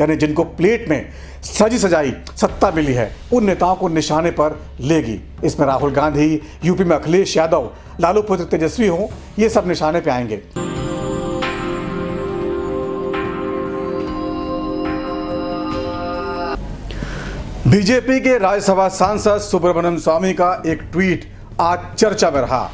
यानी जिनको प्लेट में सजी सजाई सत्ता मिली है, उन नेताओं को निशाने पर लेगी। इसमें राहुल गांधी, यूपी में अखिलेश यादव, लालू पुत्र तेजस्वी हो, ये सब निशाने पे आएंगे। बीजेपी के राज्यसभा सांसद सुब्रमण्यम स्वामी का एक ट्वीट आज चर्चा में रहा।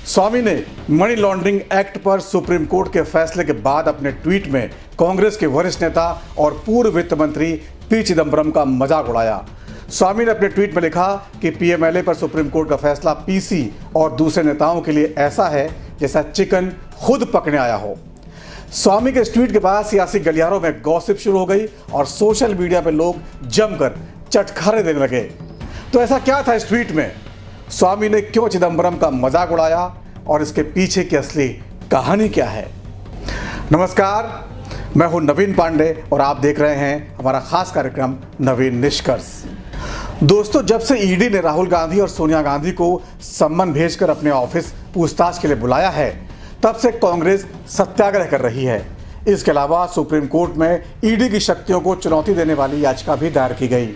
स्वामी ने मनी लॉन्ड्रिंग एक्ट पर सुप्रीम कोर्ट के फैसले के बाद अपने ट्वीट में कांग्रेस के वरिष्ठ नेता और पूर्व वित्त मंत्री पी चिदम्बरम का मजाक उड़ाया। स्वामी ने अपने ट्वीट में लिखा कि पीएमएलए पर सुप्रीम कोर्ट का फैसला पीसी और दूसरे नेताओं के लिए ऐसा है जैसा चिकन खुद पकने आया हो। स्वामी के इस ट्वीट के बाद सियासी गलियारों में गॉसिप शुरू हो गई और सोशल मीडिया पर लोग जमकर चटखारे देने लगे। तो ऐसा क्या था इस ट्वीट में? स्वामी ने क्यों चिदम्बरम का मजाक उड़ाया और इसके पीछे की असली कहानी क्या है? नमस्कार, मैं हूं नवीन पांडे और आप देख रहे हैं हमारा खास कार्यक्रम नवीन निष्कर्ष। दोस्तों, जब से ईडी ने राहुल गांधी और सोनिया गांधी को सम्मन भेजकर अपने ऑफिस पूछताछ के लिए बुलाया है, तब से कांग्रेस सत्याग्रह कर रही है। इसके अलावा सुप्रीम कोर्ट में ईडी की शक्तियों को चुनौती देने वाली याचिका भी दायर की गई।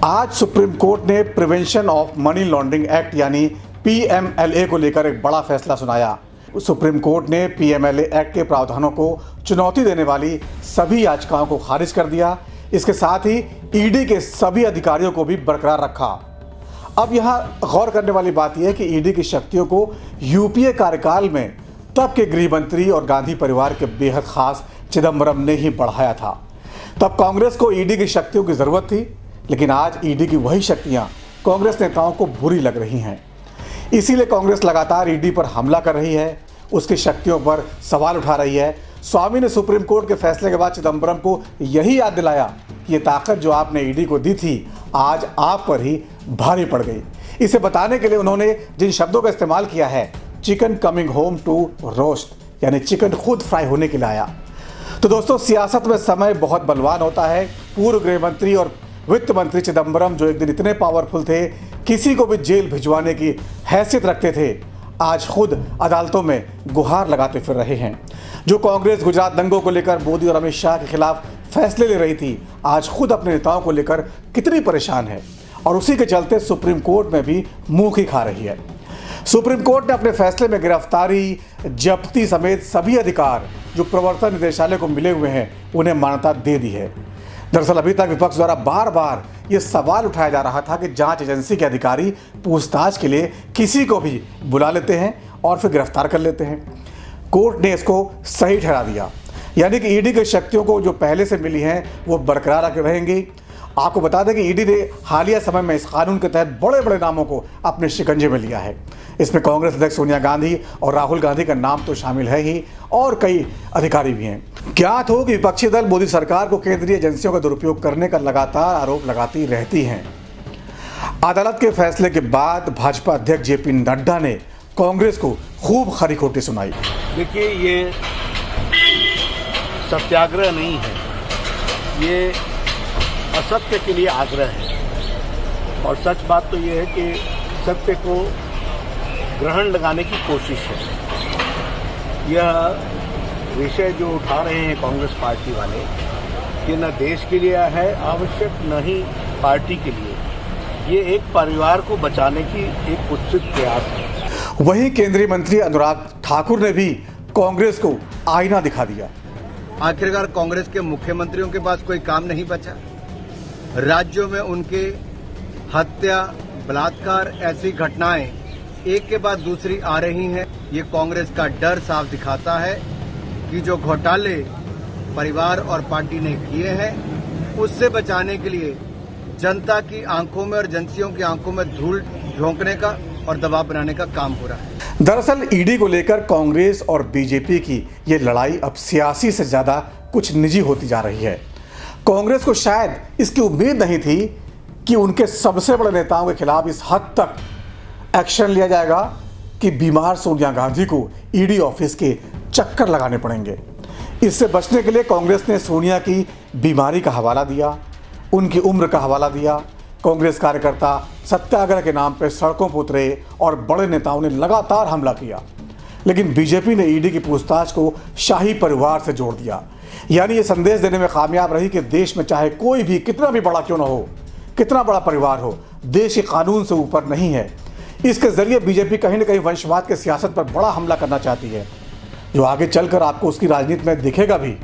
आज सुप्रीम कोर्ट ने prevention of money laundering act यानी पीएमएलए को लेकर एक बड़ा फैसला सुनाया। सुप्रीम कोर्ट ने पीएमएलए एक्ट के प्रावधानों को चुनौती देने वाली सभी याचिकाओं को खारिज कर दिया। इसके साथ ही ईडी के सभी अधिकारियों को भी बरकरार रखा। अब यहाँ गौर करने वाली बात यह है कि ईडी की शक्तियों को यूपीए कार्यकाल में तब के गृह मंत्री और गांधी परिवार के बेहद खास चिदम्बरम ने ही बढ़ाया था। तब कांग्रेस को ईडी की शक्तियों की जरूरत थी, लेकिन आज ईडी की वही शक्तियां कांग्रेस नेताओं को बुरी लग रही हैं। इसीलिए कांग्रेस लगातार ईडी पर हमला कर रही है, उसकी शक्तियों पर सवाल उठा रही है। स्वामी ने सुप्रीम कोर्ट के फैसले के बाद चिदम्बरम को यही याद दिलाया कि ये ताकत जो आपने ईडी को दी थी, आज आप पर ही भारी पड़ गई। इसे बताने के लिए उन्होंने जिन शब्दों का इस्तेमाल किया है, chicken coming home to roast, यानी चिकन खुद फ्राई होने के लिए आया। तो दोस्तों, सियासत में समय बहुत बलवान होता है। पूर्व गृह मंत्री और वित्त मंत्री चिदम्बरम, जो एक दिन इतने पावरफुल थे, किसी को भी जेल भिजवाने की हैसियत रखते थे, आज खुद अदालतों में गुहार लगाते फिर रहे हैं। जो कांग्रेस गुजरात दंगों को लेकर मोदी और अमित शाह के खिलाफ फैसले ले रही थी, आज खुद अपने नेताओं को लेकर कितनी परेशान है और उसी के चलते सुप्रीम कोर्ट में भी मुंह की खा रही है। सुप्रीम कोर्ट ने अपने फैसले में गिरफ्तारी, जब्ती समेत सभी अधिकार जो प्रवर्तन निदेशालय को मिले हुए हैं, उन्हें मान्यता दे दी है। दरअसल अभी तक विपक्ष द्वारा बार बार ये सवाल उठाया जा रहा था कि जांच एजेंसी के अधिकारी पूछताछ के लिए किसी को भी बुला लेते हैं और फिर गिरफ्तार कर लेते हैं। कोर्ट ने इसको सही ठहरा दिया, यानी कि ईडी की शक्तियों को जो पहले से मिली हैं वो बरकरार रहेंगी। आपको बता दें कि ईडी ने हालिया समय में इस कानून के तहत बड़े बड़े नामों को अपने शिकंजे में लिया है। इसमें कांग्रेस अध्यक्ष सोनिया गांधी और राहुल गांधी का नाम तो शामिल है ही, और कई अधिकारी भी हैं। ज्ञात हो कि विपक्षी दल मोदी सरकार को केंद्रीय एजेंसियों का दुरुपयोग करने का लगातार आरोप लगाती रहती हैं। अदालत के फैसले के बाद भाजपा अध्यक्ष जेपी नड्डा ने कांग्रेस को खूब खरी खोटी सुनाई। देखिए, ये सत्याग्रह नहीं है, ये असत्य के लिए आग्रह है। और सच बात तो ये है कि सत्य को ग्रहण लगाने की कोशिश है। यह विषय जो उठा रहे हैं कांग्रेस पार्टी वाले, ये न देश के लिए है आवश्यक, न ही पार्टी के लिए। ये एक परिवार को बचाने की एक उत्सुक प्रयास है। वहीं केंद्रीय मंत्री अनुराग ठाकुर ने भी कांग्रेस को आईना दिखा दिया। आखिरकार कांग्रेस के मुख्यमंत्रियों के पास कोई काम नहीं बचा। राज्यों में उनके हत्या, बलात्कार, ऐसी घटनाएं एक के बाद दूसरी आ रही हैं। ये कांग्रेस का डर साफ दिखाता है कि जो घोटाले परिवार और पार्टी ने किए हैं, उससे बचाने के लिए जनता की आंखों में और एजेंसियों की आंखों में धूल झोंकने का और दबाव बनाने का काम हो रहा है। दरअसल ईडी को लेकर कांग्रेस और बीजेपी की ये लड़ाई अब सियासी से ज्यादा कुछ निजी होती जा रही है। कांग्रेस को शायद इसकी उम्मीद नहीं थी कि उनके सबसे बड़े नेताओं के खिलाफ इस हद तक एक्शन लिया जाएगा कि बीमार सोनिया गांधी को ईडी ऑफिस के चक्कर लगाने पड़ेंगे। इससे बचने के लिए कांग्रेस ने सोनिया की बीमारी का हवाला दिया, उनकी उम्र का हवाला दिया। कांग्रेस कार्यकर्ता सत्याग्रह के नाम पर सड़कों पर उतरे और बड़े नेताओं ने लगातार हमला किया। लेकिन बीजेपी ने ईडी की पूछताछ को शाही परिवार से जोड़ दिया। यानी ये संदेश देने में कामयाब रही कि देश में चाहे कोई भी कितना भी बड़ा क्यों ना हो, कितना बड़ा परिवार हो, देश के कानून से ऊपर नहीं है। इसके जरिए बीजेपी कहीं ना कहीं वंशवाद के सियासत पर बड़ा हमला करना चाहती है, जो आगे चलकर आपको उसकी राजनीति में दिखेगा भी।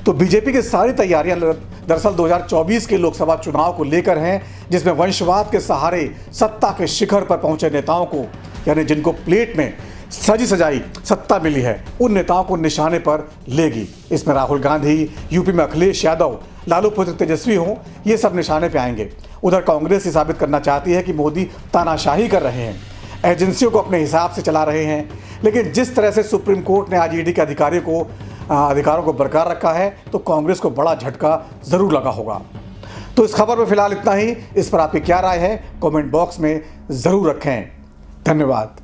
तो बीजेपी की सारी तैयारियां दरअसल 2024 के लोकसभा चुनाव को लेकर हैं, जिसमें वंशवाद के सहारे सत्ता के शिखर पर पहुंचे नेताओं को, यानी जिनको प्लेट में सजी सजाई सत्ता मिली है, उन नेताओं को निशाने पर लेगी। इसमें राहुल गांधी, यूपी में अखिलेश यादव, लालू पुत्र तेजस्वी हों, ये सब निशाने पे आएंगे। उधर कांग्रेस ये साबित करना चाहती है कि मोदी तानाशाही कर रहे हैं, एजेंसियों को अपने हिसाब से चला रहे हैं। लेकिन जिस तरह से सुप्रीम कोर्ट ने आज ईडी के अधिकारों को बरकरार रखा है, तो कांग्रेस को बड़ा झटका जरूर लगा होगा। तो इस खबर में फिलहाल इतना ही। इस पर आपकी क्या राय है, कमेंट बॉक्स में जरूर रखें। धन्यवाद।